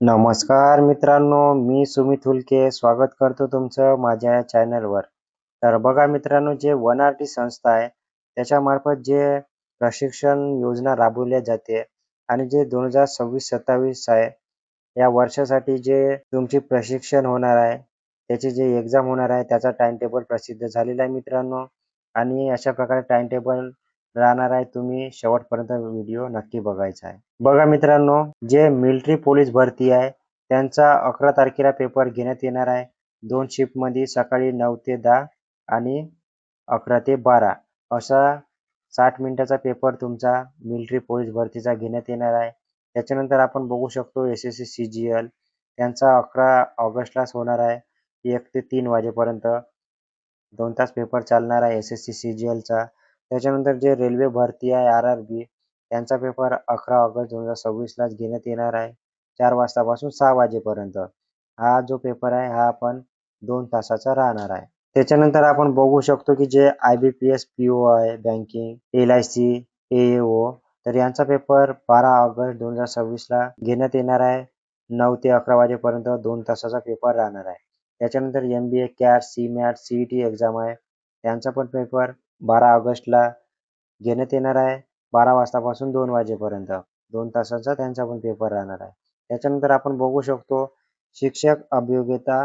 नमस्कार मित्रांनो, मी सुमित हुलके स्वागत करतो तुमचं माझ्या या चॅनलवर. तर बघा मित्रांनो, जे वन-आर-टी संस्था आहे, त्याच्यामार्फत जे प्रशिक्षण योजना राबवल्या जाते आणि जे 2026-27 आहे, या वर्षासाठी जे तुमची प्रशिक्षण होणार आहे, त्याची जे एक्झाम होणार आहे, त्याचा टाइम टेबल प्रसिद्ध झालेला आहे मित्रांनो. आणि अशा प्रकारे टाइम टेबल राहणार आहे. तुम्ही शेवटपर्यंत व्हिडिओ नक्की बघायचा आहे. बघा मित्रांनो, जे मिलिटरी पोलीस भरती आहे, त्यांचा 11 तारखेला पेपर घेण्यात येणार आहे. 2 शिफ्टमध्ये सकाळी 9 ते 10 आणि 11 ते 12 असा 60 मिनिटाचा पेपर तुमचा मिलिटरी पोलीस भरतीचा घेण्यात येणार आहे. त्याच्यानंतर आपण बघू शकतो एस-एस-सी सी-जी-एल त्यांचा 11 ऑगस्टलाच होणार आहे. 1 ते 3 वाजेपर्यंत 2 तास पेपर चालणार आहे एस-एस-सी सी-जी-एलचा. त्याच्यानंतर जे रेल्वे भरती आहे आर-आर-बी त्यांचा पेपर 11 ऑगस्ट 2026लाच घेण्यात येणार आहे. 4 वाजतापासून 6 वाजेपर्यंत. हा जो पेपर आहे हा पण 2 तासाचा राहणार आहे. त्याच्यानंतर आपण बघू शकतो की जे आय-बी-पी-एस पी-ओ आहे, बँकिंग, एल-आय-सी, ए-ए-ओ तर यांचा पेपर 12 ऑगस्ट 2026ला घेण्यात येणार आहे. 9 ते 11 वाजेपर्यंत 2 तासाचा पेपर राहणार आहे. त्याच्यानंतर MBA, cat, C-mat, CET exam आहे. त्यांचा पण पेपर 12 ऑगस्टला घेण्यात येणार आहे. 12 वाजतापासून 2 वाजेपर्यंत 2 तासाचा त्यांचा पण पेपर राहणार आहे. त्याच्यानंतर आपण बघू शकतो शिक्षक अभियोग्यता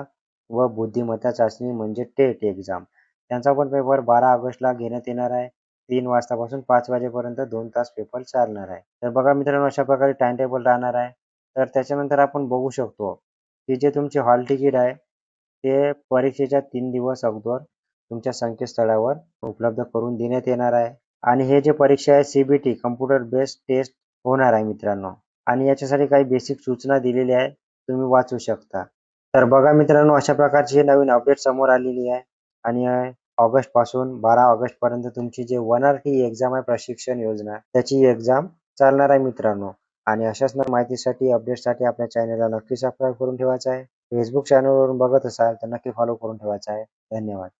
व बुद्धिमत्ता चाचणी म्हणजे टेट एक्झाम. त्यांचा पण पेपर 12 ऑगस्टला घेण्यात येणार आहे. 3 वाजतापासून 5 वाजेपर्यंत 2 तास पेपर चालणार आहे. तर बघा मित्रांनो, अशा प्रकारे टाइम टेबल राहणार आहे. तर त्याच्यानंतर आपण बघू शकतो की जे तुमचे हॉल तिकीट आहे ते परीक्षेच्या 3 दिवस अगोदर तुमच्या संकेतस्थळावर उपलब्ध करून देण्यात येणार आहे. आणि हे जे परीक्षा आहे सी-बी-टी कॉम्प्युटर बेस्ड टेस्ट होणार आहे मित्रांनो. आणि याच्यासाठी काही बेसिक सूचना दिलेल्या आहे, तुम्ही वाचू शकता. तर बघा मित्रांनो, अशा प्रकारची नवीन अपडेट समोर आलेली आहे. आणि ऑगस्टपासून 12 ऑगस्टपर्यंत तुमची जे वन-आर-टी एक्झाम आहे प्रशिक्षण योजना, त्याची एक्झाम चालणार आहे मित्रांनो. आणि अशाच माहितीसाठी अपडेटसाठी आपल्या चॅनलला नक्की सबस्क्राईब करून ठेवायचं आहे. फेसबुक चॅनलवरून बघत असाल तर नक्की फॉलो करून ठेवायचं आहे. धन्यवाद.